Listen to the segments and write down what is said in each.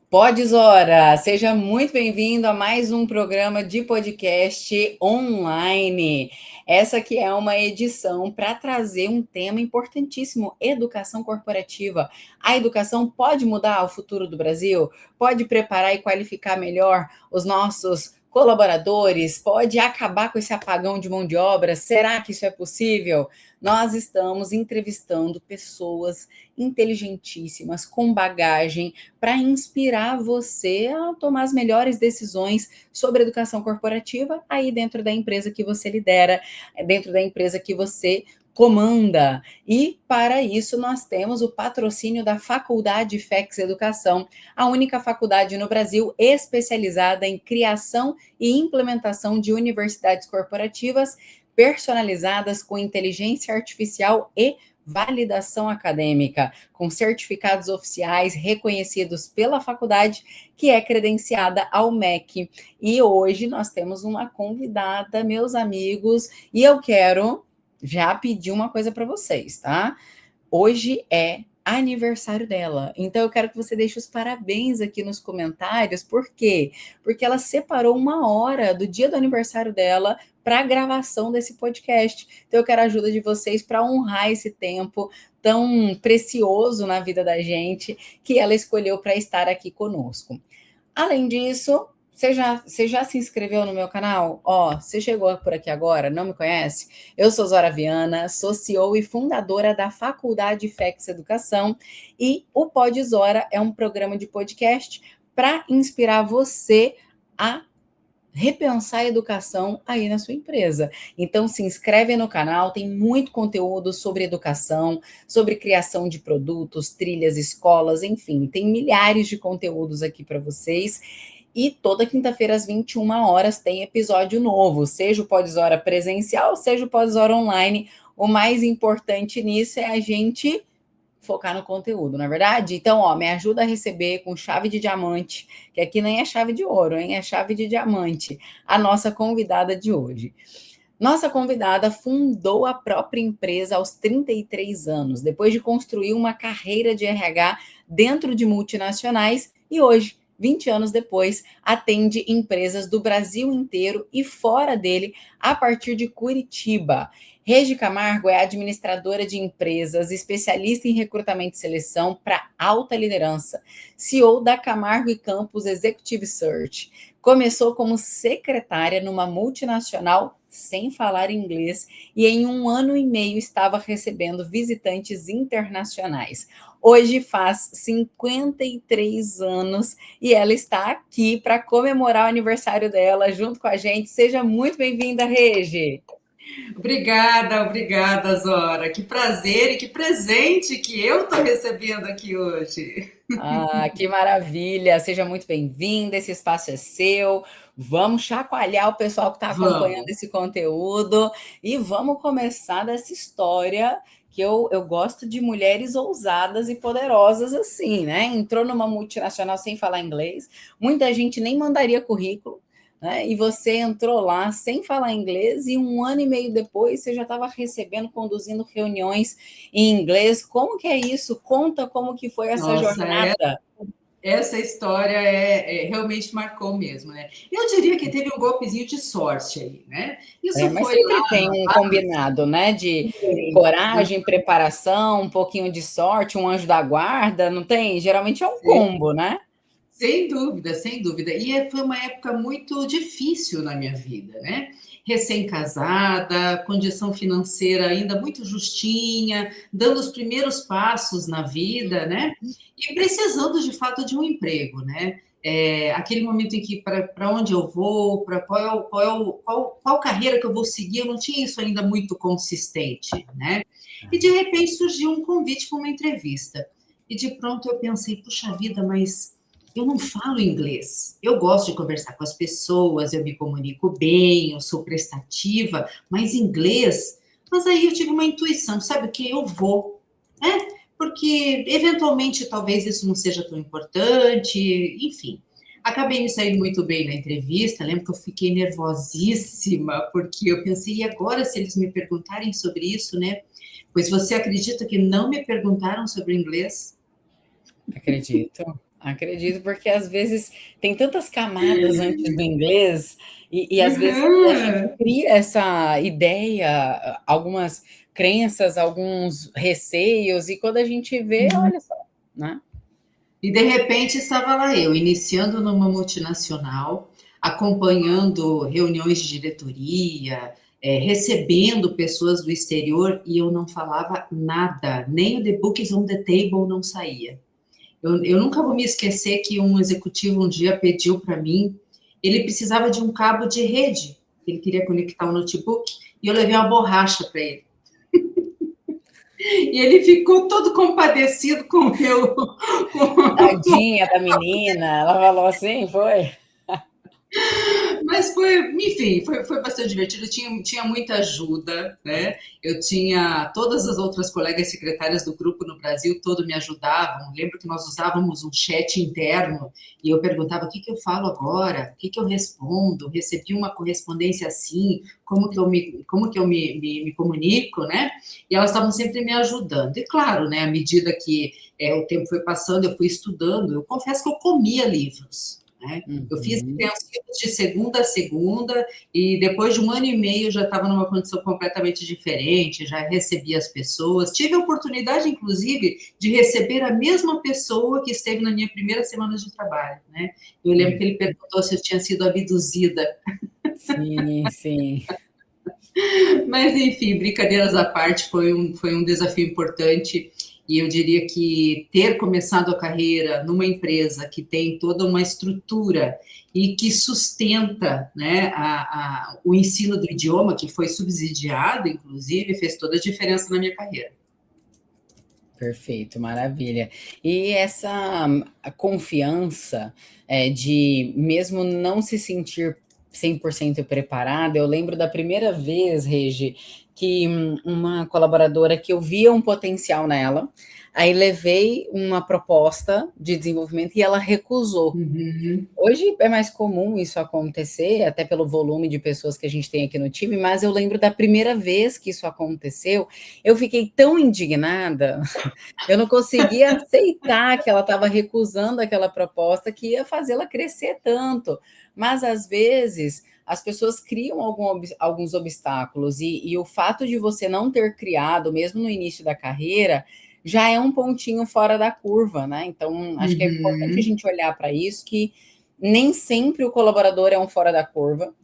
Podes, ora, seja muito bem-vindo a mais um programa de podcast online. Essa aqui é uma edição para trazer um tema importantíssimo: educação corporativa. A educação pode mudar o futuro do Brasil? Pode preparar e qualificar melhor os nossos colaboradores? Pode acabar com esse apagão de mão de obra? Será que isso é possível? Nós estamos entrevistando pessoas inteligentíssimas, com bagagem, para inspirar você a tomar as melhores decisões sobre educação corporativa aí dentro da empresa que você lidera, dentro da empresa que você comanda. E para isso nós temos o patrocínio da Faculdade FEX Educação, a única faculdade no Brasil especializada em criação e implementação de universidades corporativas personalizadas com inteligência artificial e validação acadêmica, com certificados oficiais reconhecidos pela faculdade, que é credenciada ao MEC. E hoje nós temos uma convidada, meus amigos, e eu quero já pedir uma coisa para vocês, tá? Hoje é aniversário dela. Então eu quero que você deixe os parabéns aqui nos comentários. Por quê? Porque ela separou uma hora do dia do aniversário dela para a gravação desse podcast. Então eu quero a ajuda de vocês para honrar esse tempo tão precioso na vida da gente que ela escolheu para estar aqui conosco. Além disso, você já se inscreveu no meu canal? Ó, você chegou por aqui agora, não me conhece? Eu sou Zora Viana, sou CEO e fundadora da Faculdade FEX Educação, e o Pod Zora é um programa de podcast para inspirar você a repensar a educação aí na sua empresa. Então se inscreve no canal, tem muito conteúdo sobre educação, sobre criação de produtos, trilhas, escolas, enfim, tem milhares de conteúdos aqui para vocês. E toda quinta-feira, às 21 horas, tem episódio novo, seja o Podzora presencial, seja o Podzora online. O mais importante nisso é a gente focar no conteúdo, não é verdade? Então, ó, me ajuda a receber com chave de diamante, que aqui nem é chave de ouro, hein? É chave de diamante, a nossa convidada de hoje. Nossa convidada fundou a própria empresa aos 33 anos, depois de construir uma carreira de RH dentro de multinacionais, e hoje, 20 anos depois, atende empresas do Brasil inteiro e fora dele, a partir de Curitiba. Regi Camargo é administradora de empresas, especialista em recrutamento e seleção para alta liderança, CEO da Camargo e Campos Executive Search. Começou como secretária numa multinacional sem falar inglês e em 1 ano e meio estava recebendo visitantes internacionais. Hoje faz 53 anos e ela está aqui para comemorar o aniversário dela junto com a gente. Seja muito bem-vinda, Regi. Obrigada, Zora. Que prazer e que presente que eu estou recebendo aqui hoje. Ah, que maravilha! Seja muito bem-vinda, esse espaço é seu. Vamos chacoalhar o pessoal que está acompanhando Vamos. esse conteúdo e vamos começar dessa história que eu gosto de mulheres ousadas e poderosas assim, né? Entrou numa multinacional sem falar inglês, muita gente nem mandaria currículo, né? E você entrou lá sem falar inglês e 1 ano e meio depois você já estava recebendo, conduzindo reuniões em inglês. Como que é isso? Conta como que foi essa Nossa, jornada. essa história realmente marcou mesmo, né? Eu diria que teve um golpezinho de sorte aí, né? É, Isso mas foi sempre lá. tem um combinado, né? De coragem, preparação, um pouquinho de sorte, um anjo da guarda, não tem? Geralmente é um combo, né? Sem dúvida, sem dúvida. Foi uma época muito difícil na minha vida, né? Recém-casada, condição financeira ainda muito justinha, dando os primeiros passos na vida, né? E precisando de fato de um emprego, né? Aquele momento em que para onde eu vou, para qual carreira que eu vou seguir, eu não tinha isso ainda muito consistente, né? E de repente surgiu um convite para uma entrevista. E de pronto eu pensei, puxa vida, mas eu não falo inglês. Eu gosto de conversar com as pessoas, eu me comunico bem, eu sou prestativa, mas inglês. Mas aí eu tive uma intuição, sabe o que? Eu vou, né? Porque eventualmente talvez isso não seja tão importante, enfim. Acabei me saindo muito bem na entrevista. Lembro que eu fiquei nervosíssima, porque eu pensei, e agora se eles me perguntarem sobre isso, né? Pois você acredita que não me perguntaram sobre o inglês? Acredito, acredito, porque às vezes tem tantas camadas antes do inglês, e às vezes a gente Aham. cria essa ideia, algumas crenças, alguns receios, e quando a gente vê, olha só, né? E de repente estava lá eu, iniciando numa multinacional, acompanhando reuniões de diretoria, recebendo pessoas do exterior e eu não falava nada, nem o The Books on the Table não saía. Eu nunca vou me esquecer que um executivo um dia pediu para mim, ele precisava de um cabo de rede, ele queria conectar o notebook, e eu levei uma borracha para ele. E ele ficou todo compadecido com o meu. Tadinha da menina, ela falou assim, foi? Mas foi, enfim, foi bastante divertido. Tinha muita ajuda, né? Eu tinha todas as outras colegas secretárias do grupo no Brasil, todo me ajudavam. Lembro que nós usávamos um chat interno e eu perguntava o que eu falo agora, o que eu respondo, recebi uma correspondência assim, como que eu me comunico, né? E elas estavam sempre me ajudando. E claro, né, à medida que o tempo foi passando, eu fui estudando. Eu confesso que eu comia livros. Né? Eu fiz Uhum. intensivos de segunda a segunda e depois de 1 ano e meio já estava numa condição completamente diferente, já recebia as pessoas. Tive a oportunidade, inclusive, de receber a mesma pessoa que esteve na minha primeira semana de trabalho. Né? Eu lembro que ele perguntou se eu tinha sido abduzida. Sim, sim. Mas, enfim, brincadeiras à parte, foi um desafio importante. E eu diria que ter começado a carreira numa empresa que tem toda uma estrutura e que sustenta, né, o ensino do idioma, que foi subsidiado, inclusive, fez toda a diferença na minha carreira. Perfeito, maravilha. E essa a confiança, de mesmo não se sentir 100% preparada, eu lembro da primeira vez, Regi, que uma colaboradora que eu via um potencial nela, aí levei uma proposta de desenvolvimento e ela recusou. Uhum. Hoje é mais comum isso acontecer, até pelo volume de pessoas que a gente tem aqui no time, mas eu lembro da primeira vez que isso aconteceu, eu fiquei tão indignada, eu não conseguia aceitar que ela estava recusando aquela proposta que ia fazê-la crescer tanto. Mas às vezes as pessoas criam alguns obstáculos, e o fato de você não ter criado, mesmo no início da carreira, já é um pontinho fora da curva, né? Então, acho que é importante a Uhum. gente olhar para isso, que nem sempre o colaborador é um fora da curva,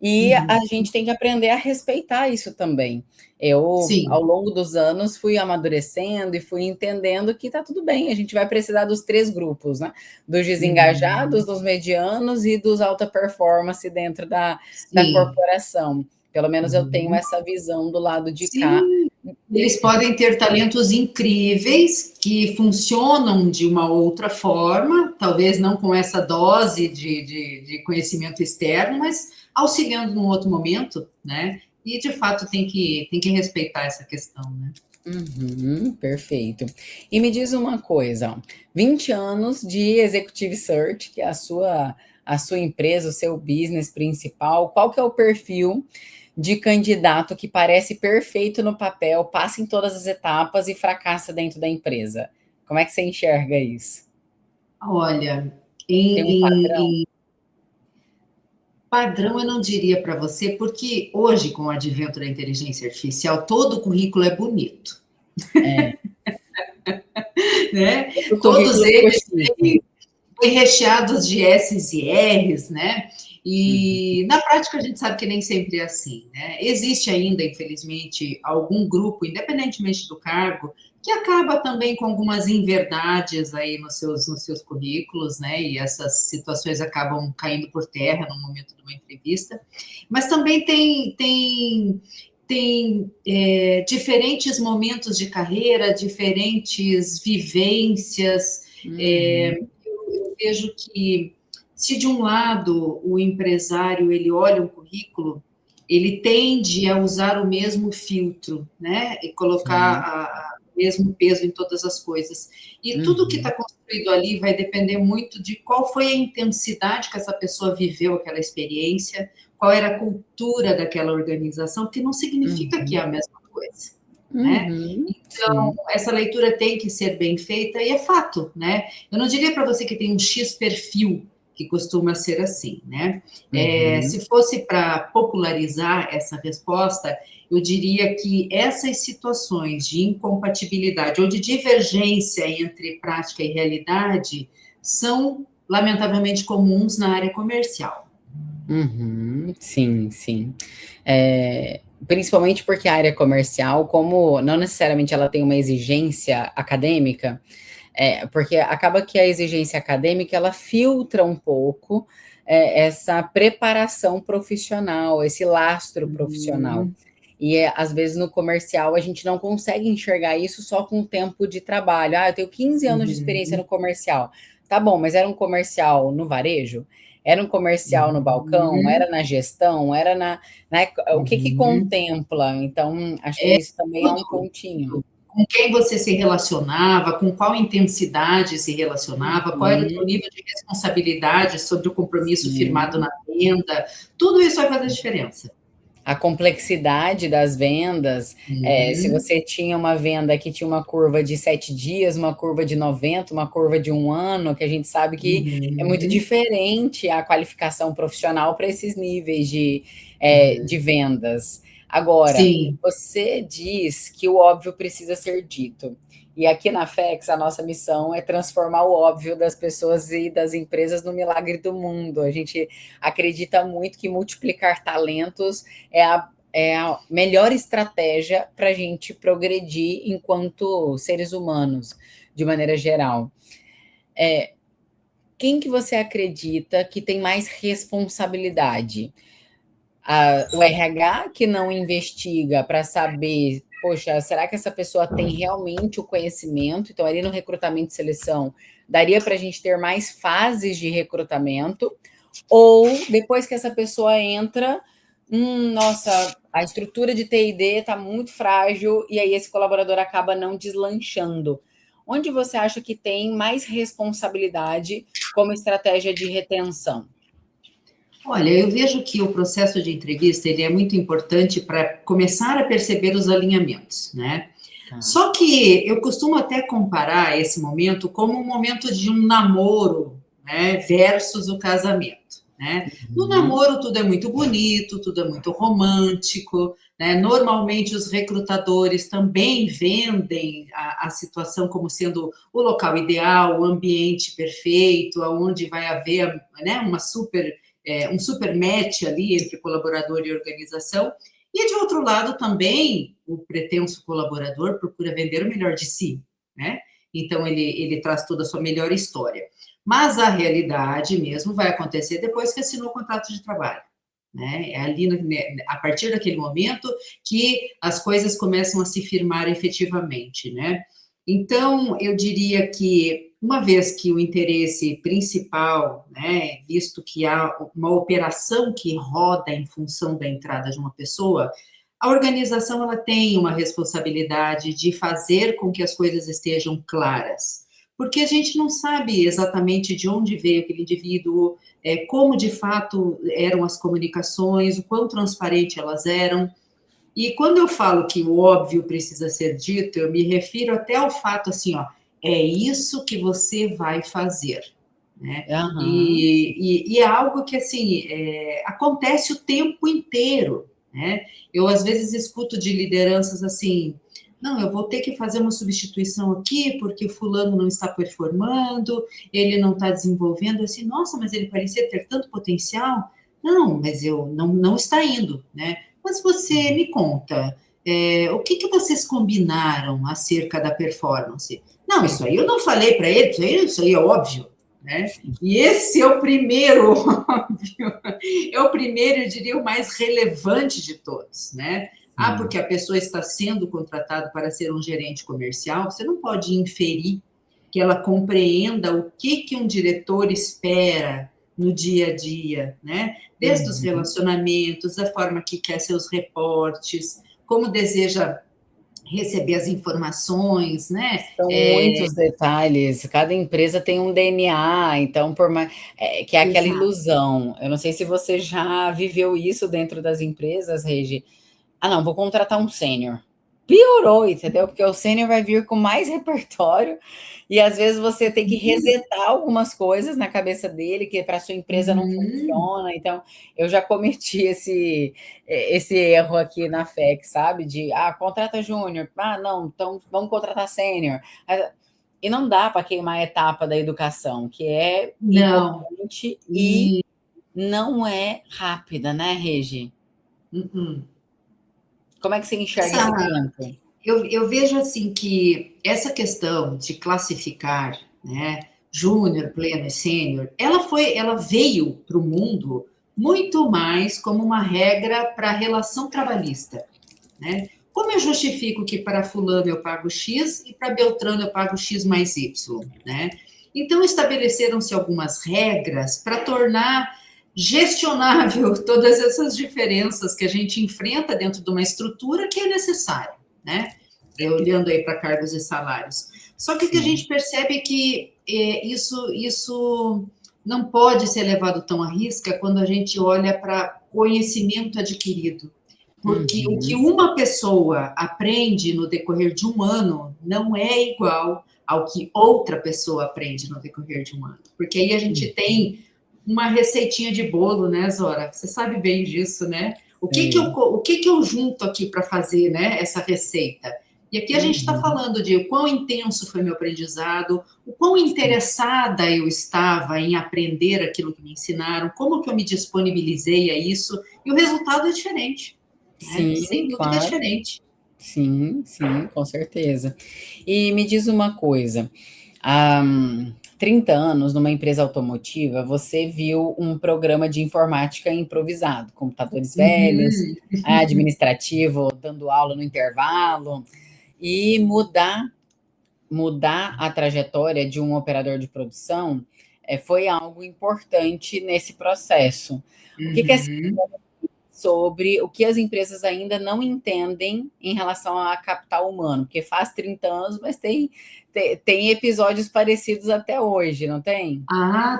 e a Uhum. gente tem que aprender a respeitar isso também. Eu, Sim. ao longo dos anos, fui amadurecendo e fui entendendo que tá tudo bem, a gente vai precisar dos três grupos, né? Dos desengajados, Uhum. dos medianos e dos alta performance dentro da Sim. corporação. Pelo menos eu tenho Uhum. essa visão do lado de cá. Sim, eles podem ter talentos incríveis que funcionam de uma outra forma, talvez não com essa dose de conhecimento externo, mas auxiliando num outro momento, né? E de fato tem que respeitar essa questão, né? Uhum, perfeito. E me diz uma coisa, 20 anos de Executive Search, que é a sua empresa, o seu business principal, qual que é o perfil de candidato que parece perfeito no papel, passa em todas as etapas e fracassa dentro da empresa? Como é que você enxerga isso? Olha, Tem um padrão? em padrão eu não diria para você, porque hoje, com o advento da inteligência artificial, todo o currículo é bonito, É, né? o Todos currículo ficou eles chique. foi recheados de S's e R's, né? Uhum, E na prática a gente sabe que nem sempre é assim, né? Existe ainda, infelizmente, algum grupo, independentemente do cargo, que acaba também com algumas inverdades aí nos seus currículos, né? E essas situações acabam caindo por terra no momento de uma entrevista. Mas também tem diferentes momentos de carreira, diferentes vivências. uhum, É, eu vejo que se de um lado o empresário ele olha um currículo, ele tende a usar o mesmo filtro, né? E colocar sim, o mesmo peso em todas as coisas. E tudo que está uhum, construído ali vai depender muito de qual foi a intensidade que essa pessoa viveu aquela experiência, qual era a cultura daquela organização, que não significa que é uhum. a mesma coisa. né? Uhum, Então, sim. essa leitura tem que ser bem feita e é fato, né? Eu não diria para você que tem um X perfil que costuma ser assim, né? Uhum, Se fosse para popularizar essa resposta, eu diria que essas situações de incompatibilidade ou de divergência entre prática e realidade são lamentavelmente comuns na área comercial. uhum, sim, sim. Principalmente porque a área comercial, como não necessariamente ela tem uma exigência acadêmica, porque acaba que a exigência acadêmica ela filtra um pouco essa preparação profissional, esse lastro profissional. Uhum, E às vezes no comercial a gente não consegue enxergar isso só com o tempo de trabalho. Ah, eu tenho 15 anos de experiência uhum, no comercial. Tá bom, mas era um comercial no varejo? Era um comercial no balcão? uhum, Era na gestão? Era né, o que que uhum. contempla? Então, acho que É isso também é um tudo, pontinho. tudo. Com quem você se relacionava, com qual intensidade se relacionava, qual era o teu Uhum, nível de responsabilidade sobre o compromisso firmado sim. na venda, tudo isso vai fazer diferença. A complexidade das vendas, se Uhum, você tinha uma venda que tinha uma curva de 7 dias, uma curva de 90, uma curva de 1 ano, que a gente sabe que é muito uhum, diferente a qualificação profissional para esses níveis de uhum. vendas. Agora, Sim, você diz que o óbvio precisa ser dito. E aqui na FEX, a nossa missão é transformar o óbvio das pessoas e das empresas no milagre do mundo. A gente acredita muito que multiplicar talentos é a melhor estratégia para a gente progredir enquanto seres humanos, de maneira geral. Quem que você acredita que tem mais responsabilidade? O RH que não investiga para saber, poxa, será que essa pessoa tem realmente o conhecimento? Então, ali no recrutamento e seleção, daria para a gente ter mais fases de recrutamento, ou depois que essa pessoa entra, nossa, a estrutura de TID está muito frágil e aí esse colaborador acaba não deslanchando. Onde você acha que tem mais responsabilidade como estratégia de retenção? olha, eu vejo que o processo de entrevista ele é muito importante para começar a perceber os alinhamentos, né? Tá. Só que eu costumo até comparar esse momento como um momento de um namoro, né, versus o casamento, né? No Uhum. namoro tudo é muito bonito, tudo é muito romântico, né? Normalmente os recrutadores também vendem a situação como sendo o local ideal, o ambiente perfeito, aonde vai haver, né, um super match ali entre colaborador e organização. E, de outro lado, também, o pretenso colaborador procura vender o melhor de si, né? Então, ele traz toda a sua melhor história. Mas a realidade mesmo vai acontecer depois que assinou o contrato de trabalho. Né? É ali, a partir daquele momento, que as coisas começam a se firmar efetivamente. Né? Então, eu diria que, uma vez que o interesse principal, né, visto que há uma operação que roda em função da entrada de uma pessoa, a organização ela tem uma responsabilidade de fazer com que as coisas estejam claras, porque a gente não sabe exatamente de onde veio aquele indivíduo, como de fato eram as comunicações, o quão transparente elas eram. E quando eu falo que o óbvio precisa ser dito, eu me refiro até ao fato assim, ó, é isso que você vai fazer, né? Aham. E é algo que assim acontece o tempo inteiro, né? Eu às vezes escuto de lideranças assim, não, eu vou ter que fazer uma substituição aqui porque o fulano não está performando, ele não está desenvolvendo, assim, nossa, mas ele parecia ter tanto potencial. Não, mas eu não está indo, né? Mas você me conta, o que, que vocês combinaram acerca da performance? Não, isso aí eu não falei para ele, isso aí é óbvio, né? E esse é o primeiro óbvio, é o primeiro, eu diria, o mais relevante de todos, né? Ah, Sim. porque a pessoa está sendo contratada para ser um gerente comercial, você não pode inferir que ela compreenda o que, que um diretor espera no dia a dia, né? Desde os Uhum. relacionamentos, da forma que quer seus reportes, como deseja receber as informações, né? São muitos detalhes, cada empresa tem um DNA, então que é aquela Exato. ilusão. Eu não sei se você já viveu isso dentro das empresas, Regi. Ah, não, vou contratar um sênior. piorou, entendeu? Porque o sênior vai vir com mais repertório e às vezes você tem que resetar algumas coisas na cabeça dele que para sua empresa não Uhum. funciona. Então, eu já cometi esse erro aqui na FEC, sabe? De contrata júnior, não, então vamos contratar sênior. E não dá para queimar a etapa da educação, que é Não. importante e não é rápida, né, Regi? Uh-uh. Como é que você enxerga Essa, esse ponto? eu vejo assim que essa questão de classificar, né, júnior, pleno e sênior, ela veio para o mundo muito mais como uma regra para a relação trabalhista, né? Como eu justifico que para fulano eu pago X e para Beltrano eu pago X mais Y, né? Então estabeleceram-se algumas regras para tornar gestionável todas essas diferenças que a gente enfrenta dentro de uma estrutura que é necessária, né? Olhando aí para cargos e salários. Só que o que a gente percebe é que isso não pode ser levado tão à risca quando a gente olha para conhecimento adquirido. Porque o que uma pessoa aprende no decorrer de um ano não é igual ao que outra pessoa aprende no decorrer de um ano. Porque aí a gente tem uma receitinha de bolo, né, Zora? Você sabe bem disso, né? O que eu junto aqui para fazer, né, essa receita? E aqui a gente está falando de o quão intenso foi meu aprendizado, o quão interessada eu estava em aprender aquilo que me ensinaram, como que eu me disponibilizei a isso, e o resultado é diferente. Né? Sim, Sem dúvida é claro. diferente. Sim, com certeza. E me diz uma coisa, há 30 anos, numa empresa automotiva, você viu um programa de informática improvisado, computadores velhos, administrativo, dando aula no intervalo, e mudar a trajetória de um operador de produção foi algo importante nesse processo. O que é sobre o que as empresas ainda não entendem em relação a capital humano, porque faz 30 anos, mas tem episódios parecidos até hoje, não tem?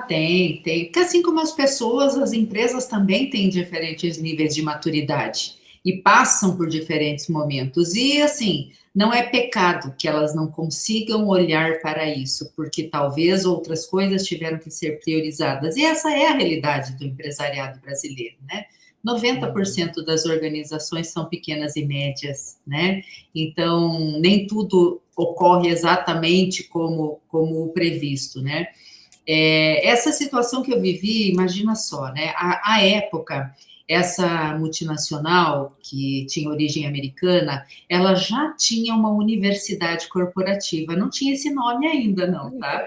Tem. Porque assim como as pessoas, as empresas também têm diferentes níveis de maturidade e passam por diferentes momentos. E assim, não é pecado que elas não consigam olhar para isso, porque talvez outras coisas tiveram que ser priorizadas. E essa é a realidade do empresariado brasileiro, né? 90% das organizações são pequenas e médias, né? Então, nem tudo ocorre exatamente como o previsto, né? Essa situação que eu vivi, imagina só, né? À época, essa multinacional, que tinha origem americana, ela já tinha uma universidade corporativa. Não tinha esse nome ainda, não, tá?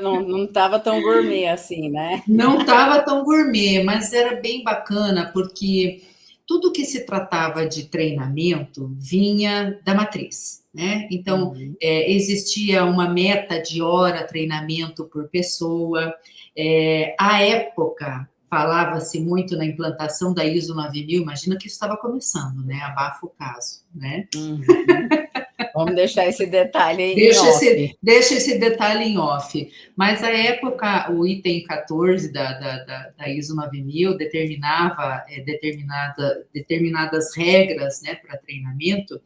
Não estava tão gourmet assim, né? Não estava tão gourmet, mas era bem bacana, porque tudo que se tratava de treinamento vinha da matriz, né? Então, existia uma meta de hora treinamento por pessoa. À época, falava-se muito na implantação da ISO 9000, imagina que isso estava começando, né? Abafa o caso, né? Vamos deixar esse detalhe em off. Deixa esse detalhe em off. Mas, à época, o item 14 da ISO 9000 determinava determinadas regras, né, para treinamento,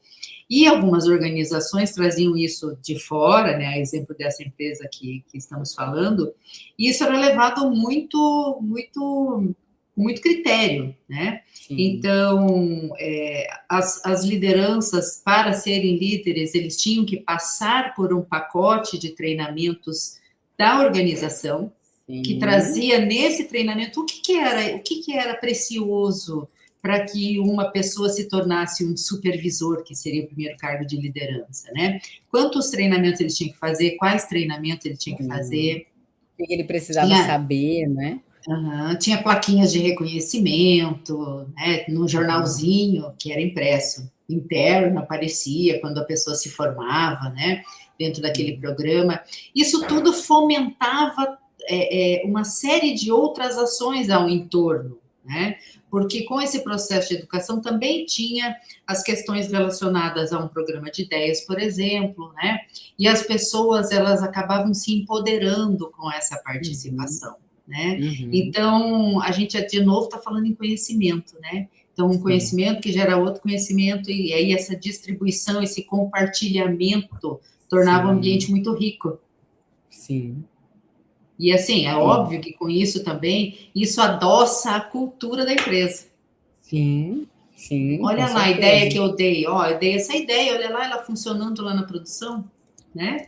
e algumas organizações traziam isso de fora, né, exemplo dessa empresa que estamos falando, e isso era levado muito critério, né? Sim. Então, as lideranças, para serem líderes, eles tinham que passar por um pacote de treinamentos da organização, sim, que trazia nesse treinamento o que era precioso para que uma pessoa se tornasse um supervisor, que seria o primeiro cargo de liderança, né? Quantos treinamentos ele tinha que fazer, quais treinamentos ele tinha que fazer. O que ele precisava saber, né? Tinha plaquinhas de reconhecimento, né, no jornalzinho que era impresso, interno, aparecia quando a pessoa se formava, né, dentro daquele programa. Isso tudo fomentava uma série de outras ações ao entorno, né, porque com esse processo de educação também tinha as questões relacionadas a um programa de ideias, por exemplo, né, e as pessoas, elas acabavam se empoderando com essa participação. Né? Então, a gente, de novo, está falando em conhecimento, né? Então, Então, um sim, conhecimento que gera outro conhecimento, e aí essa distribuição, esse compartilhamento, tornava o sim, ambiente muito rico. sim. E assim, é E, óbvio que com isso também, isso adoça a cultura da empresa. sim, sim, com Olha lá a ideia certeza. que eu dei, ó, eu dei essa ideia, olha lá ela funcionando lá na produção, né?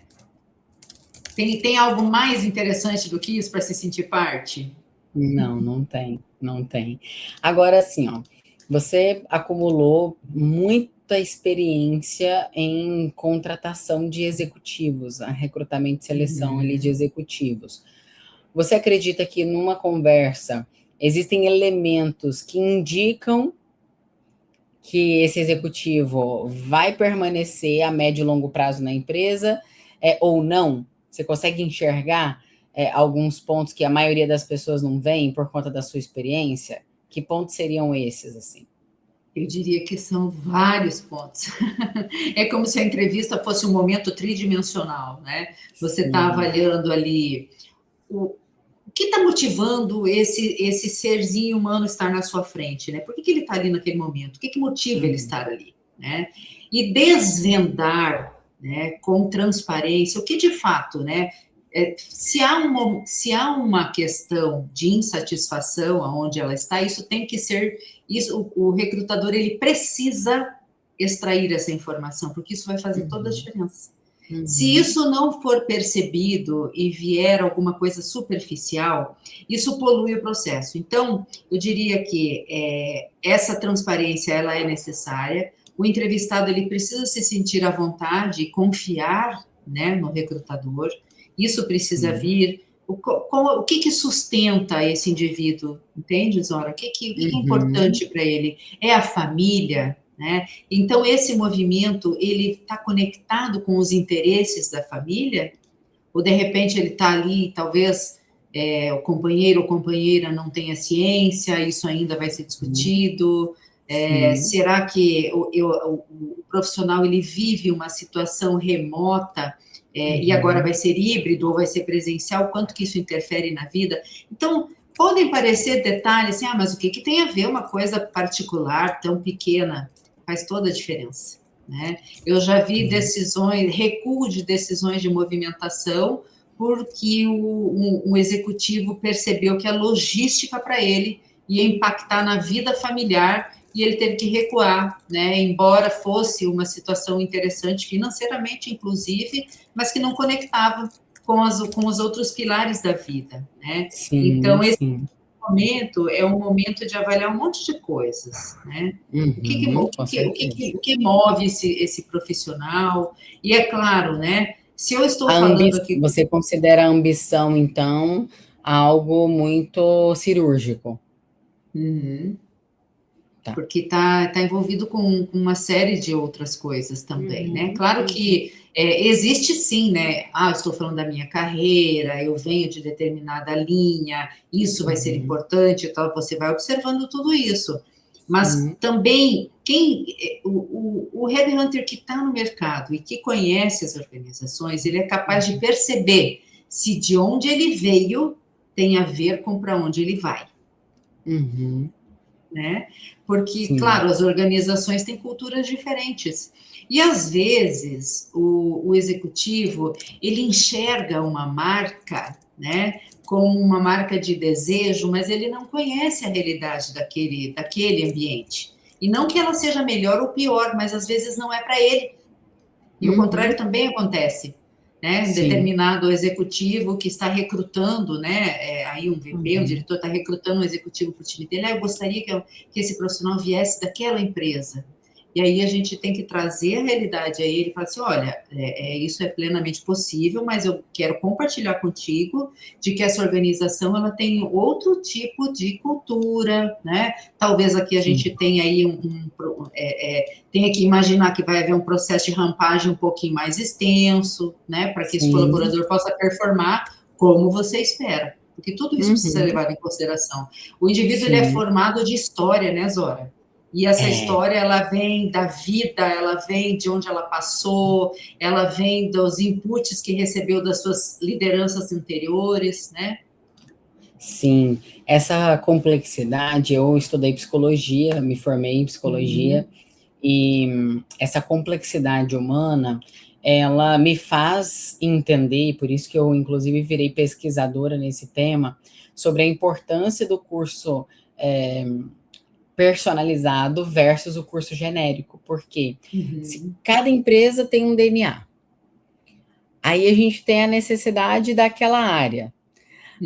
Tem algo mais interessante do que isso para se sentir parte? Não, não tem, não tem. Agora, assim, ó, você acumulou muita experiência em contratação de executivos, a recrutamento e seleção ali de Uhum. executivos. Você acredita que numa conversa existem elementos que indicam que esse executivo vai permanecer a médio e longo prazo na empresa, ou não? Você consegue enxergar alguns pontos que a maioria das pessoas não veem por conta da sua experiência? Que pontos seriam esses, assim? Eu diria que são vários pontos. É como se a entrevista fosse um momento tridimensional, né? Você está Sim. avaliando ali o que está motivando esse serzinho humano estar na sua frente, né? Por que ele está ali naquele momento? O que motiva ele Uhum. estar ali, né? E desvendar, né, com transparência, o que de fato, né? Se há uma questão de insatisfação aonde ela está, isso tem que ser, isso, o recrutador ele precisa extrair essa informação, porque isso vai fazer toda a Uhum. diferença. Se Uhum. isso não for percebido e vier alguma coisa superficial, isso polui o processo. Então, eu diria que essa transparência ela é necessária. O entrevistado ele precisa se sentir à vontade e confiar, né, no recrutador. Isso precisa Sim. vir. O que sustenta esse indivíduo? Entende, Zora? O que é Uhum. importante para ele? É a família, né? Então, esse movimento, ele está conectado com os interesses da família? Ou, de repente, ele está ali, talvez o companheiro ou companheira não tenha ciência, isso ainda vai ser Sim. discutido. Sim. Será que o profissional ele vive uma situação remota e agora vai Uhum. ser híbrido ou vai ser presencial? Quanto que isso interfere na vida? Então, podem parecer detalhes assim, mas o que tem a ver uma coisa particular, tão pequena? Faz toda a diferença, né? Eu já vi Sim. decisões, recuo de decisões de movimentação, porque um executivo percebeu que a logística para ele ia impactar na vida familiar e ele teve que recuar, né? Embora fosse uma situação interessante financeiramente, inclusive, mas que não conectava com os outros pilares da vida, né? Sim, Então, esse sim. momento é um momento de avaliar um monte de coisas, né? Uhum, com certeza. O que move esse profissional? E é claro, né? Se eu estou A falando aqui. você considera a ambição, então, algo muito cirúrgico? Uhum. Tá. Porque está envolvido com uma série de outras coisas também, né? Uhum, Claro uhum, que existe sim, né? Ah, estou falando da minha carreira, eu venho de determinada linha, isso vai ser uhum, importante e tal, você vai observando tudo isso. Mas sim, também, o headhunter que está no mercado e que conhece as organizações, ele é capaz de perceber se de onde ele veio tem a ver com para onde ele vai, uhum, né? Porque, sim, claro, as organizações têm culturas diferentes. E, às vezes, o executivo, ele enxerga uma marca, né, como uma marca de desejo, mas ele não conhece a realidade daquele ambiente. E não que ela seja melhor ou pior, mas às vezes não é para ele. E o contrário uhum, também acontece, né? Um sim, determinado executivo que está recrutando, né? Aí um VP, um uhum, diretor está recrutando um executivo para o time dele. Eu gostaria que esse profissional viesse daquela empresa. E aí a gente tem que trazer a realidade a ele e falar assim, olha, isso é plenamente possível, mas eu quero compartilhar contigo de que essa organização ela tem outro tipo de cultura, né? Talvez aqui a sim, gente tenha aí tenha que imaginar que vai haver um processo de rampagem um pouquinho mais extenso, né, para que esse sim, colaborador possa performar como você espera, porque tudo isso precisa ser uhum, levado em consideração. O indivíduo ele é sim, formado de história, né, Zora? E essa é, história ela vem da vida, ela vem de onde ela passou, ela vem dos inputs que recebeu das suas lideranças anteriores, né? Sim, essa complexidade, eu estudei psicologia, me formei em psicologia, Uhum, e essa complexidade humana, ela me faz entender, e por isso que eu, inclusive, virei pesquisadora nesse tema, sobre a importância do curso personalizado versus o curso genérico, porque se uhum, cada empresa tem um DNA, aí a gente tem a necessidade daquela área,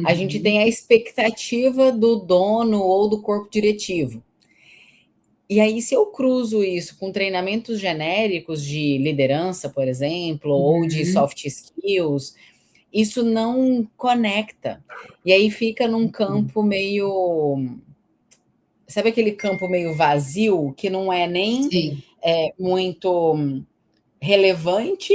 a gente tem uhum, a expectativa do dono ou do corpo diretivo. E aí, se eu cruzo isso com treinamentos genéricos de liderança, por exemplo, ou de uhum, soft skills, isso não conecta. E aí fica num uhum. campo meio. Sabe aquele campo meio vazio, que não é nem Sim. muito relevante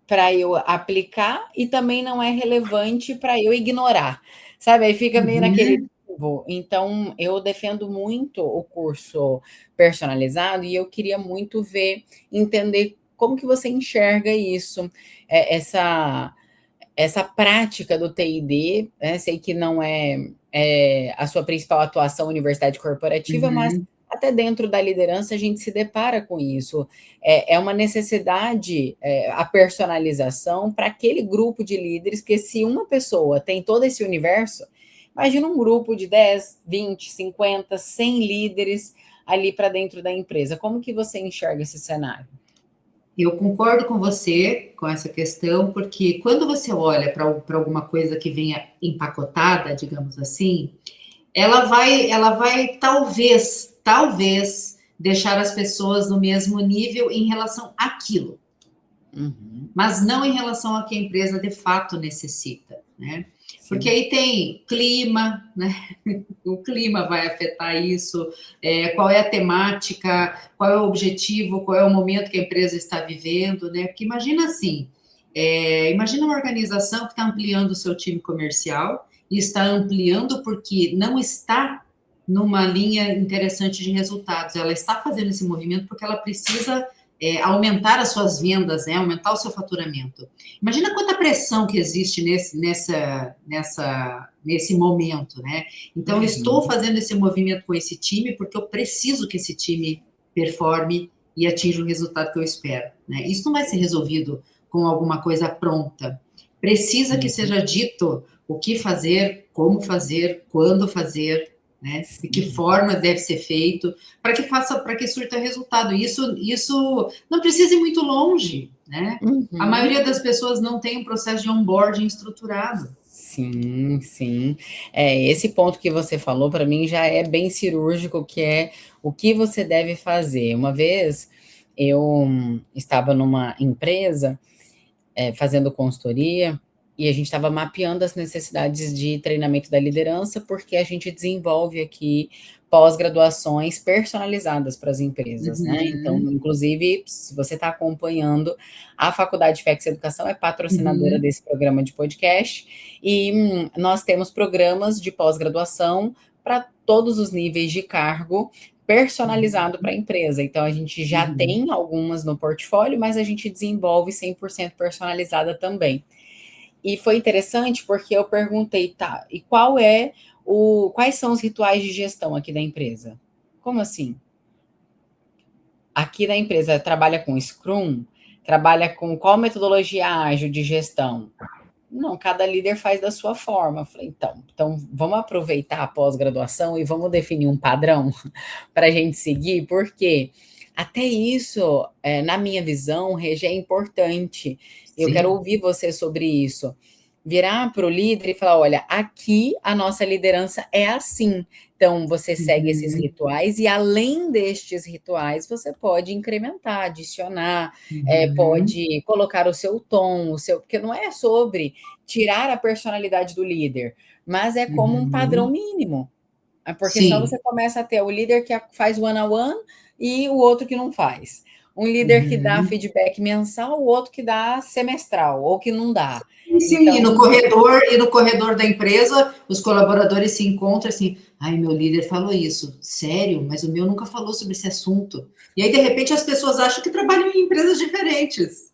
para eu aplicar e também não é relevante para eu ignorar, sabe? Aí fica meio naquele Uhum. limbo. Então, eu defendo muito o curso personalizado e eu queria muito ver, entender como que você enxerga isso, essa prática do TID, né? Sei que não é a sua principal atuação universidade corporativa, mas Uhum. até dentro da liderança a gente se depara com isso. É uma necessidade, a personalização para aquele grupo de líderes, porque se uma pessoa tem todo esse universo, imagina um grupo de 10, 20, 50, 100 líderes ali para dentro da empresa. Como que você enxerga esse cenário? Eu concordo com você com essa questão, porque quando você olha para alguma coisa que venha empacotada, digamos assim, ela vai talvez deixar as pessoas no mesmo nível em relação àquilo, Uhum, mas não em relação ao que a empresa de fato necessita, né? Porque sim. aí tem clima, né? O clima vai afetar isso, qual é a temática, qual é o objetivo, qual é o momento que a empresa está vivendo, né? Porque imagina assim, imagina uma organização que está ampliando o seu time comercial e está ampliando porque não está numa linha interessante de resultados. Ela está fazendo esse movimento porque ela precisa aumentar as suas vendas, né? Aumentar o seu faturamento. Imagina quanta pressão que existe nesse momento, né? Então, eu estou Uhum. fazendo esse movimento com esse time porque eu preciso que esse time performe e atinja o resultado que eu espero, né? Isso não vai ser resolvido com alguma coisa pronta. Precisa que Uhum. seja dito o que fazer, como fazer, quando fazer, né? De que Sim. forma deve ser feito, para que surta resultado. Isso não precisa ir muito longe, né? A Uhum. maioria das pessoas não tem um processo de onboarding estruturado. Sim, sim. Esse ponto que você falou para mim já é bem cirúrgico, que é o que você deve fazer. Uma vez eu estava numa empresa fazendo consultoria, e a gente estava mapeando as necessidades de treinamento da liderança, porque a gente desenvolve aqui pós-graduações personalizadas para as empresas, né? Então, Uhum, inclusive, se você está acompanhando, a Faculdade FEX Educação é patrocinadora uhum, desse programa de podcast, e nós temos programas de pós-graduação para todos os níveis de cargo, personalizado para a empresa. Então, a gente já uhum. tem algumas no portfólio, mas a gente desenvolve 100% personalizada também. E foi interessante porque eu perguntei, tá, e quais são os rituais de gestão aqui da empresa? Como assim? Aqui da empresa trabalha com Scrum, trabalha com qual metodologia ágil de gestão? Não, cada líder faz da sua forma. Eu falei, então vamos aproveitar a pós-graduação e vamos definir um padrão para a gente seguir, porque até isso, na minha visão, Regi, é importante. Eu quero Sim. ouvir você sobre isso. Virar para o líder e falar: olha, aqui a nossa liderança é assim. Então, você segue esses Uhum, rituais, e além destes rituais, você pode incrementar, adicionar, uhum, pode colocar o seu tom, porque não é sobre tirar a personalidade do líder, mas é como um padrão uhum. mínimo. Porque senão Sim. você começa a ter o líder que faz one-on-one e o outro que não faz. Um líder que dá Uhum. feedback mensal, o outro que dá semestral, ou que não dá. Sim, Então, e no corredor da empresa, os colaboradores se encontram assim, ai, meu líder falou isso, sério, mas o meu nunca falou sobre esse assunto. E aí, de repente, as pessoas acham que trabalham em empresas diferentes.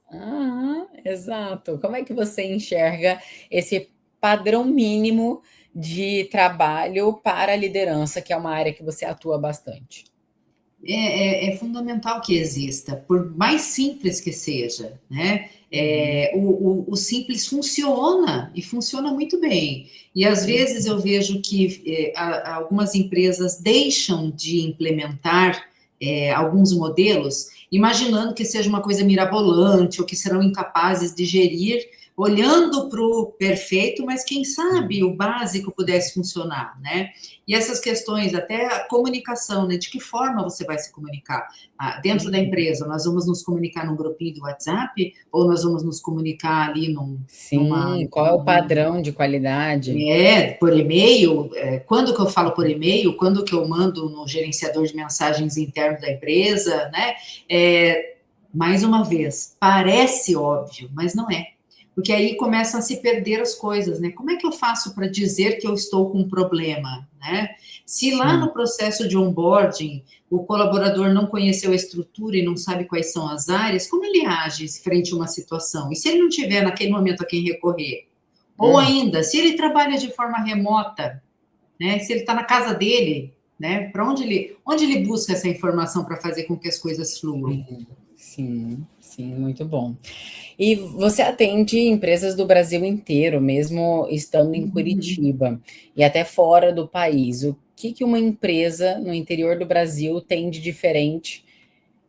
exato. Como é que você enxerga esse padrão mínimo de trabalho para a liderança, que é uma área que você atua bastante? É fundamental que exista, por mais simples que seja, né? O simples funciona e funciona muito bem. E às vezes eu vejo que algumas empresas deixam de implementar alguns modelos, imaginando que seja uma coisa mirabolante ou que serão incapazes de gerir, olhando para o perfeito, mas quem sabe o básico pudesse funcionar, né? E essas questões, até a comunicação, né? De que forma você vai se comunicar? Dentro da empresa, nós vamos nos comunicar num grupinho do WhatsApp ou nós vamos nos comunicar ali Sim, qual é o padrão de qualidade? por e-mail? Quando que eu falo por e-mail? Quando que eu mando no gerenciador de mensagens interno da empresa, né? Mais uma vez, parece óbvio, mas não é. Porque aí começam a se perder as coisas, né? Como é que eu faço para dizer que eu estou com um problema, né? Se lá no processo de onboarding o colaborador não conheceu a estrutura e não sabe quais são as áreas, como ele age frente a uma situação? E se ele não tiver naquele momento a quem recorrer? Ou ainda, se ele trabalha de forma remota, né? Se ele está na casa dele, né? Para onde ele busca essa informação para fazer com que as coisas fluam? Sim, muito bom. E você atende empresas do Brasil inteiro, mesmo estando em Curitiba e até fora do país. O que uma empresa no interior do Brasil tem de diferente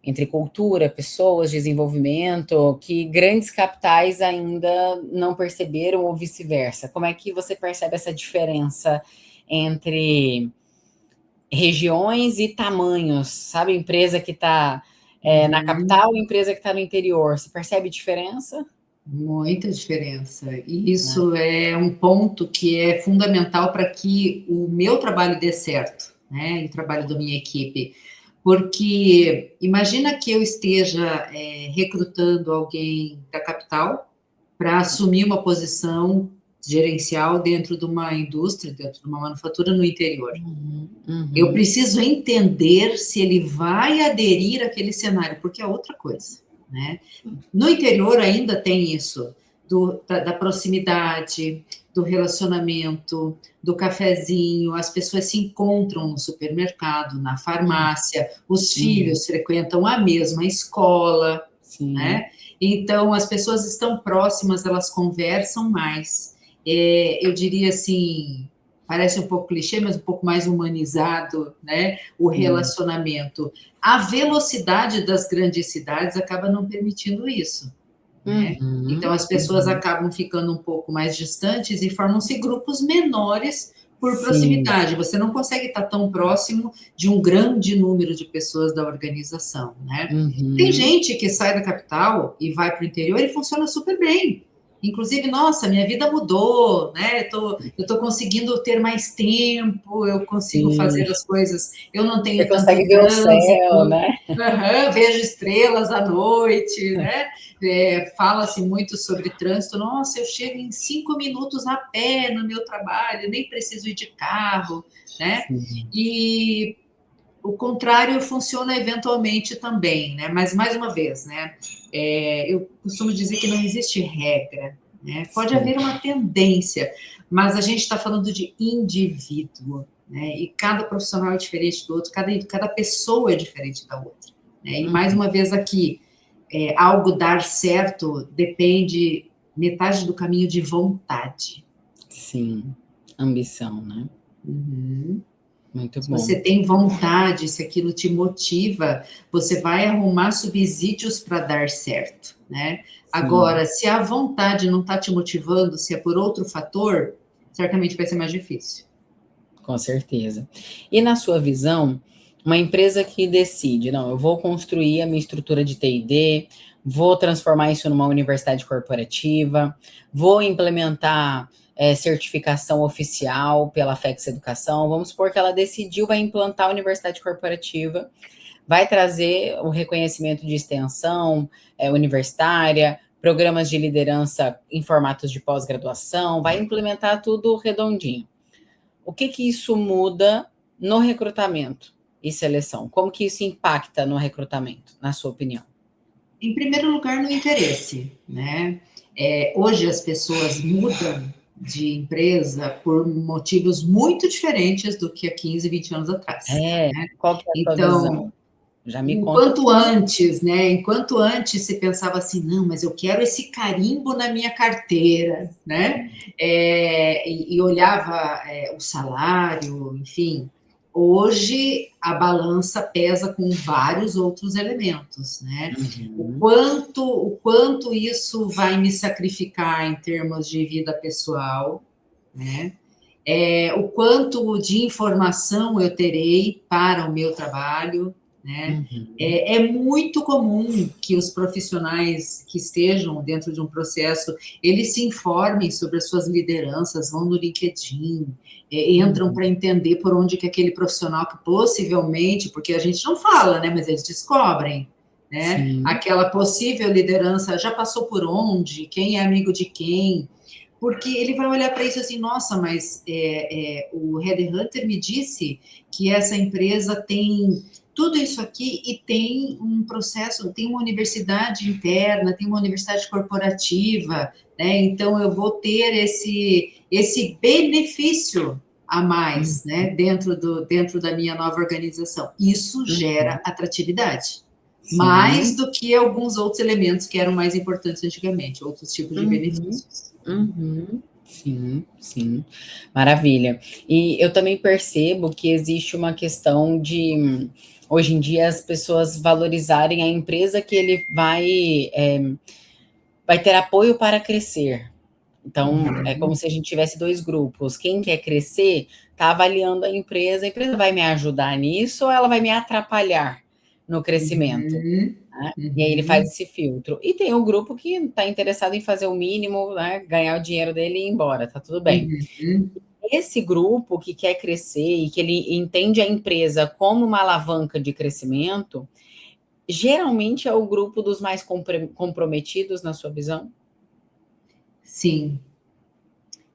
entre cultura, pessoas, desenvolvimento, que grandes capitais ainda não perceberam ou vice-versa? Como é que você percebe essa diferença entre regiões e tamanhos? Sabe, empresa que está na capital e empresa que está no interior. Você percebe diferença? Muita diferença. E isso é um ponto que é fundamental para que o meu trabalho dê certo, né? E o trabalho da minha equipe. Porque imagina que eu esteja recrutando alguém da capital para assumir uma posição gerencial dentro de uma indústria, dentro de uma manufatura no interior. Eu preciso entender se ele vai aderir àquele cenário, porque é outra coisa, né? No interior ainda tem isso, da proximidade, do relacionamento, do cafezinho, as pessoas se encontram no supermercado, na farmácia, os filhos frequentam a mesma escola, né? Então, as pessoas estão próximas, elas conversam mais. Eu diria assim, parece um pouco clichê, mas um pouco mais humanizado, né? O relacionamento. A velocidade das grandes cidades acaba não permitindo isso, né? Então, as pessoas acabam ficando um pouco mais distantes e formam-se grupos menores por proximidade. Você não consegue estar tão próximo de um grande número de pessoas da organização, né? Tem gente que sai da capital e vai para o interior e funciona super bem. Inclusive, nossa, minha vida mudou, né? Eu tô conseguindo ter mais tempo, eu consigo fazer as coisas, eu não tenho Você tanto consegue ver o céu, trânsito, né? vejo estrelas à noite, né? Fala-se muito sobre trânsito. Nossa, eu chego em 5 minutos a pé no meu trabalho, nem preciso ir de carro, né? E o contrário funciona eventualmente também, né? Mas, mais uma vez, né? Eu costumo dizer que não existe regra, né? Pode haver uma tendência, mas a gente está falando de indivíduo, né? E cada profissional é diferente do outro, cada pessoa é diferente da outra, né? E, mais uma vez aqui, algo dar certo depende metade do caminho de vontade. Sim, ambição, né? Muito Se bom. você tem vontade, se aquilo te motiva, você vai arrumar subsídios para dar certo, né? Agora, se a vontade não está te motivando, se é por outro fator, certamente vai ser mais difícil. Com certeza. E na sua visão, uma empresa que decide, não, eu vou construir a minha estrutura de T&D, vou transformar isso numa universidade corporativa, vou implementar certificação oficial pela FEX Educação, vamos supor que ela decidiu, vai implantar a universidade corporativa, vai trazer o reconhecimento de extensão universitária, programas de liderança em formatos de pós-graduação, vai implementar tudo redondinho. O que isso muda no recrutamento e seleção? Como que isso impacta no recrutamento, na sua opinião? Em primeiro lugar, no interesse, né? Hoje as pessoas mudam de empresa por motivos muito diferentes do que há 15, 20 anos atrás. É, Né? qual que é a sua Então, visão? Já me conta. enquanto antes se pensava assim, não, mas eu quero esse carimbo na minha carteira, né? E olhava o salário, enfim. Hoje a balança pesa com vários outros elementos, né? Uhum. O quanto isso vai me sacrificar em termos de vida pessoal, né? O quanto de informação eu terei para o meu trabalho, né? Uhum. É muito comum que os profissionais que estejam dentro de um processo, eles se informem sobre as suas lideranças, vão no LinkedIn, entram Uhum. para entender por onde que aquele profissional que possivelmente, porque a gente não fala, né, mas eles descobrem, né? Sim. Aquela possível liderança já passou por onde, quem é amigo de quem, porque ele vai olhar para isso assim, nossa, mas o Headhunter me disse que essa empresa tem tudo isso aqui e tem um processo, tem uma universidade interna, tem uma universidade corporativa, né? Então eu vou ter esse benefício a mais, né? Dentro da minha nova organização. Isso gera Uhum. atratividade. Mais Sim. do que alguns outros elementos que eram mais importantes antigamente, outros tipos de Uhum. benefícios. Uhum. Sim, sim. Maravilha. E eu também percebo que existe uma questão de, hoje em dia, as pessoas valorizarem a empresa que ele vai ter apoio para crescer. Então, é como se a gente tivesse dois grupos. Quem quer crescer está avaliando a empresa vai me ajudar nisso ou ela vai me atrapalhar no crescimento? Uhum, Né? E aí ele faz uhum, esse filtro. E tem o grupo que está interessado em fazer o mínimo, né, ganhar o dinheiro dele e ir embora, tá tudo bem. uhum. Esse grupo que quer crescer e que ele entende a empresa como uma alavanca de crescimento, geralmente é o grupo dos mais comprometidos, na sua visão? Sim,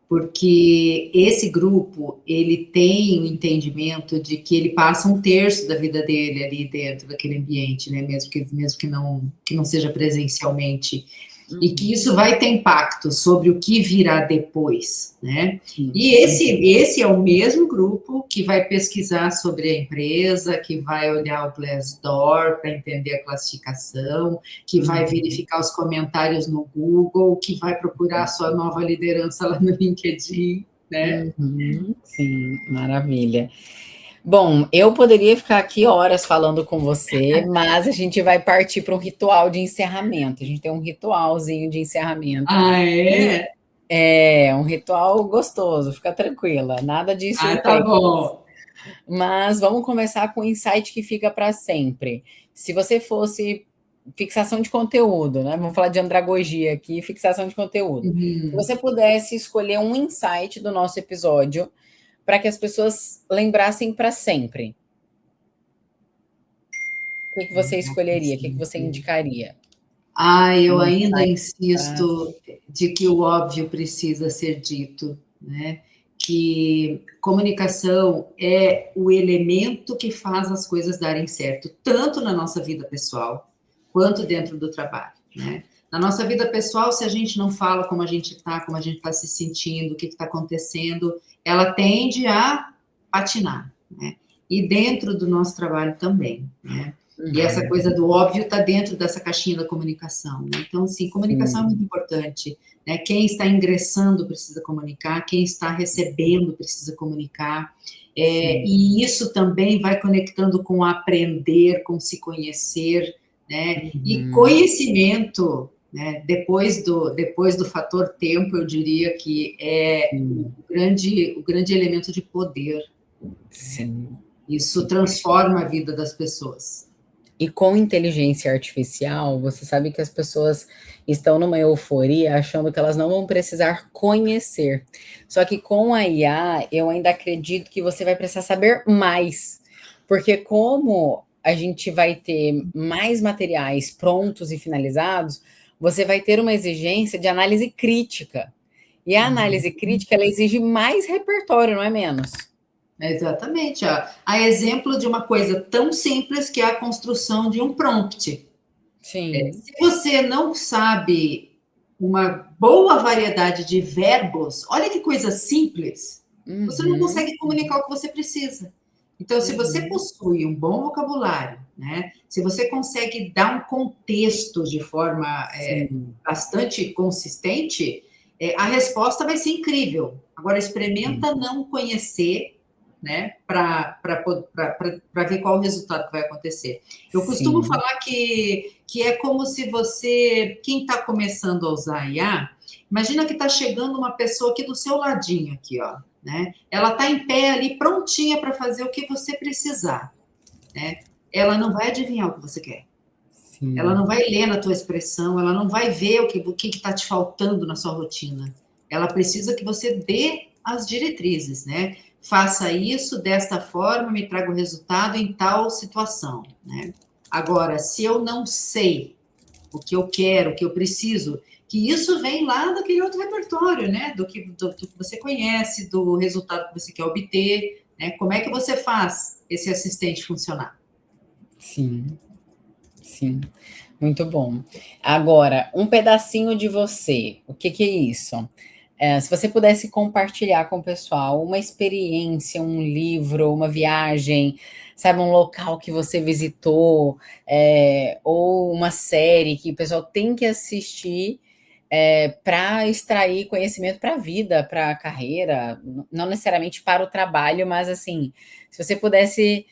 porque esse grupo, ele tem o entendimento de que ele passa um terço da vida dele ali dentro daquele ambiente, né? Mesmo que não seja presencialmente. E que Uhum. isso vai ter impacto sobre o que virá depois, né? Sim. E esse é o mesmo grupo que vai pesquisar sobre a empresa, que vai olhar o Glassdoor para entender a classificação, que vai Uhum. verificar os comentários no Google, que vai procurar a sua nova liderança lá no LinkedIn, né? Uhum. Sim, maravilha. Bom, eu poderia ficar aqui horas falando com você, mas a gente vai partir para um ritual de encerramento. A gente tem um ritualzinho de encerramento. Ah, E é? é um ritual gostoso, fica tranquila, nada de Ah, tá surpresa. bom. Mas vamos começar com um insight que fica para sempre. Se você fosse fixação de conteúdo, né? Vamos falar de andragogia aqui, fixação de conteúdo. Se Uhum. você pudesse escolher um insight do nosso episódio para que as pessoas lembrassem para sempre, o que você escolheria? O que você indicaria? Eu Um ainda insight pra... insisto de que o óbvio precisa ser dito, né? Que comunicação é o elemento que faz as coisas darem certo, tanto na nossa vida pessoal quanto dentro do trabalho, né? Na nossa vida pessoal, se a gente não fala como a gente está se sentindo, o que está acontecendo, ela tende a patinar, né? E dentro do nosso trabalho também, né? E essa Uhum. coisa do óbvio está dentro dessa caixinha da comunicação, né? Então, sim, comunicação é Sim, muito importante, né? Quem está ingressando precisa comunicar, quem está recebendo precisa comunicar, sim. e isso também vai conectando com aprender, com se conhecer, né? E Uhum. conhecimento, né? Depois do fator tempo, eu diria que é o Sim, grande, o grande elemento de poder. sim, Isso sim. transforma a vida das pessoas. E com inteligência artificial, você sabe que as pessoas estão numa euforia achando que elas não vão precisar conhecer. Só que com a IA, eu ainda acredito que você vai precisar saber mais. Porque como a gente vai ter mais materiais prontos e finalizados, você vai ter uma exigência de análise crítica. E a análise crítica, ela exige mais repertório, não é menos. Exatamente. A exemplo de uma coisa tão simples que é a construção de um prompt. Sim. Se você não sabe uma boa variedade de verbos, olha que coisa simples, você não Uhum, consegue comunicar o que você precisa. Então, se você uhum. possui um bom vocabulário, né? Se você consegue dar um contexto de forma Sim, bastante consistente, a resposta vai ser incrível. Agora, sim, experimenta não conhecer, né? Para ver qual o resultado que vai acontecer. Eu costumo sim. falar que é como se você, quem está começando a usar IA, imagina que está chegando uma pessoa aqui do seu ladinho, aqui, ó, né? Ela está em pé ali, prontinha para fazer o que você precisar, né? Ela não vai adivinhar o que você quer. Ela Sim, não vai ler na tua expressão, ela não vai ver o que está te faltando na sua rotina. Ela precisa que você dê as diretrizes, né? Faça isso desta forma, me traga o resultado em tal situação, né? Agora, se eu não sei o que eu quero, o que eu preciso, que isso vem lá daquele outro repertório, né? Do que você conhece, do resultado que você quer obter, né? Como é que você faz esse assistente funcionar? sim, sim. Muito bom. Agora, um pedacinho de você. O que que é isso? Se você pudesse compartilhar com o pessoal uma experiência, um livro, uma viagem, sabe, um local que você visitou, ou uma série que o pessoal tem que assistir para extrair conhecimento para a vida, para a carreira, não necessariamente para o trabalho, mas assim, se você pudesse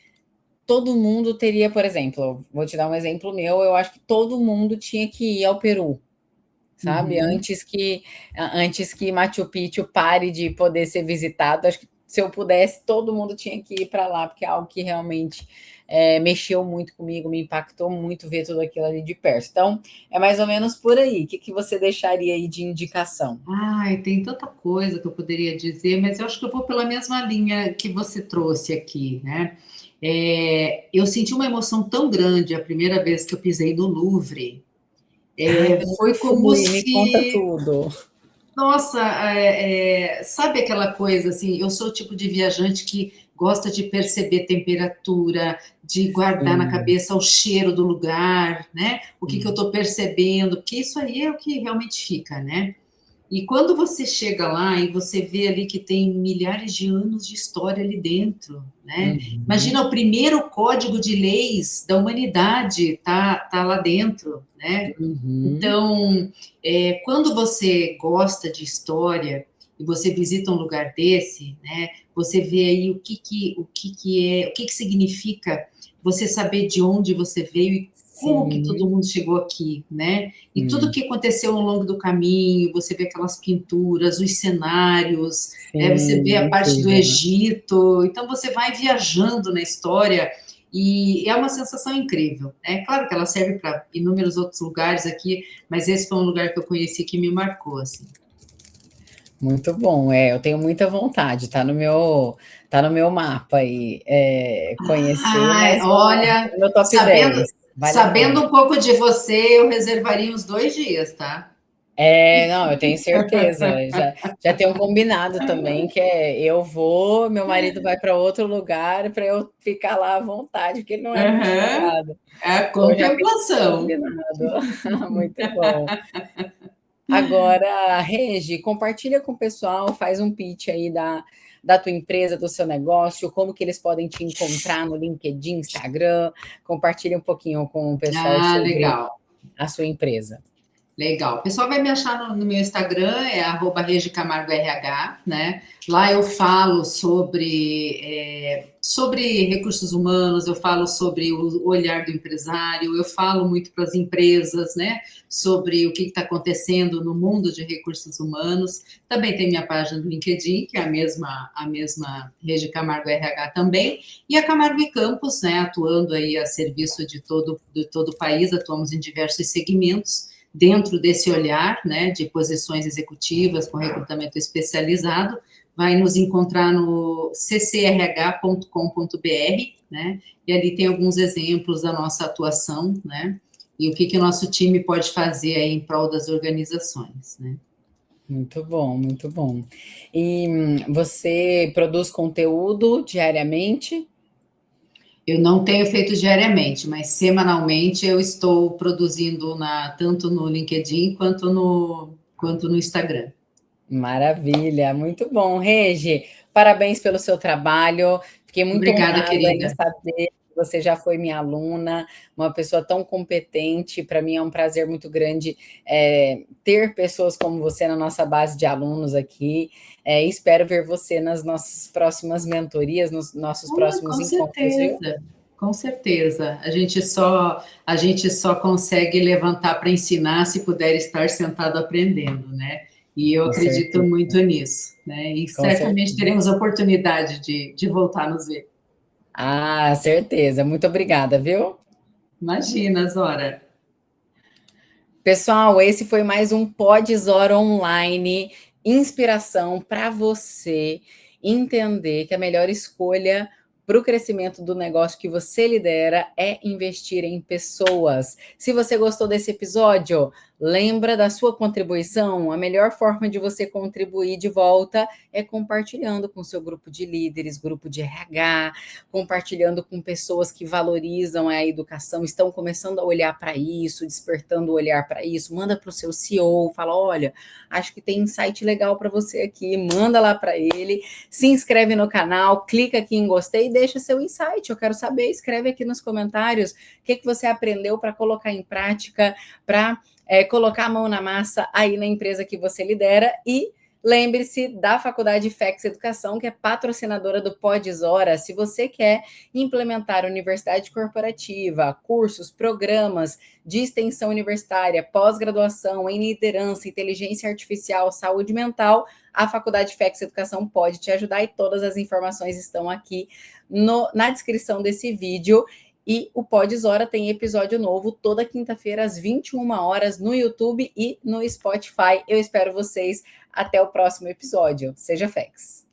todo mundo teria, por exemplo, vou te dar um exemplo meu, eu acho que todo mundo tinha que ir ao Peru, sabe? Uhum. Antes que Machu Picchu pare de poder ser visitado, acho que se eu pudesse, todo mundo tinha que ir para lá, porque é algo que realmente mexeu muito comigo, me impactou muito ver tudo aquilo ali de perto. Então, é mais ou menos por aí. O que que você deixaria aí de indicação? Ai, tem tanta coisa que eu poderia dizer, mas eu acho que eu vou pela mesma linha que você trouxe aqui, né? Eu senti uma emoção tão grande a primeira vez que eu pisei no Louvre. Ai, eu nunca Foi como fui, me conta se, tudo. nossa, sabe aquela coisa assim? Eu sou o tipo de viajante que gosta de perceber temperatura, de guardar na Sim, cabeça o cheiro do lugar, né? O que eu sim. estou percebendo, porque isso aí é o que realmente fica, né? E quando você chega lá e você vê ali que tem milhares de anos de história ali dentro, né? Uhum, Imagina o primeiro código de leis da humanidade tá lá dentro, né? uhum. Então, quando você gosta de história e você visita um lugar desse, né? Você vê aí o que significa você saber de onde você veio e como que todo Sim, mundo chegou aqui, né? E tudo sim, que aconteceu ao longo do caminho, você vê aquelas pinturas, os cenários, você vê sim, a parte do incrível, né? Egito, então você vai viajando na história e é uma sensação incrível. É claro que ela serve para inúmeros outros lugares aqui, mas esse foi um lugar que eu conheci que me marcou, assim. Muito bom, eu tenho muita vontade, tá no meu mapa aí, conhecer, Ai, mas olha, tá no meu top sabendo, 10, vale a pena. sabendo um pouco de você, eu reservaria uns 2 dias, tá? Não, eu tenho certeza, já tenho combinado também, que eu vou, meu marido vai para outro lugar para eu ficar lá à vontade, porque ele não é muito Aham. chegado. É a Então já fica contemplação. combinado. Muito bom. Agora, Regi, compartilha com o pessoal, faz um pitch aí da tua empresa, do seu negócio, como que eles podem te encontrar no LinkedIn, Instagram, compartilha um pouquinho com o pessoal Ah, sobre legal. a sua empresa. Legal. O pessoal vai me achar no meu Instagram, @regicamargorh, né? Lá eu falo sobre recursos humanos, eu falo sobre o olhar do empresário, eu falo muito para as empresas, né? Sobre o que está acontecendo no mundo de recursos humanos. Também tem minha página do LinkedIn, que é a mesma Regi Camargo RH também, e a Camargo e Campos, né? Atuando aí a serviço de todo o país, atuamos em diversos segmentos dentro desse olhar, né, de posições executivas com recrutamento especializado, vai nos encontrar no ccrh.com.br, né, e ali tem alguns exemplos da nossa atuação, né, e o que o nosso time pode fazer aí em prol das organizações, né. Muito bom, muito bom. E você produz conteúdo diariamente? Eu não tenho feito diariamente, mas semanalmente eu estou produzindo tanto no LinkedIn quanto quanto no Instagram. Maravilha, muito bom. Regi, parabéns pelo seu trabalho. Fiquei muito Obrigada, honrada em querida. saber que você já foi minha aluna, uma pessoa tão competente. Para mim é um prazer muito grande ter pessoas como você na nossa base de alunos aqui. Espero ver você nas nossas próximas mentorias, nos nossos próximos Com encontros, viu? certeza, com certeza. A gente só consegue levantar para ensinar se puder estar sentado aprendendo, né? E eu Com acredito certeza, muito nisso, né? E com certamente certeza. teremos oportunidade de voltar a nos ver. Ah, certeza. Muito obrigada, viu? Imagina, Zora. Pessoal, esse foi mais um Podzora Online, inspiração para você entender que a melhor escolha para o crescimento do negócio que você lidera é investir em pessoas. Se você gostou desse episódio, lembra da sua contribuição? A melhor forma de você contribuir de volta é compartilhando com seu grupo de líderes, grupo de RH, compartilhando com pessoas que valorizam a educação, estão começando a olhar para isso, despertando o olhar para isso. Manda para o seu CEO, fala: olha, acho que tem insight legal para você aqui, manda lá para ele, se inscreve no canal, clica aqui em gostei e deixa seu insight. Eu quero saber, escreve aqui nos comentários o que você aprendeu para colocar em prática, para colocar a mão na massa aí na empresa que você lidera. E lembre-se da Faculdade FEX Educação, que é patrocinadora do Podzora. Se você quer implementar universidade corporativa, cursos, programas de extensão universitária, pós-graduação em liderança, inteligência artificial, saúde mental, a Faculdade FEX Educação pode te ajudar e todas as informações estão aqui na descrição desse vídeo. E o Podzora tem episódio novo toda quinta-feira às 21 horas no YouTube e no Spotify. Eu espero vocês até o próximo episódio. Seja FEX.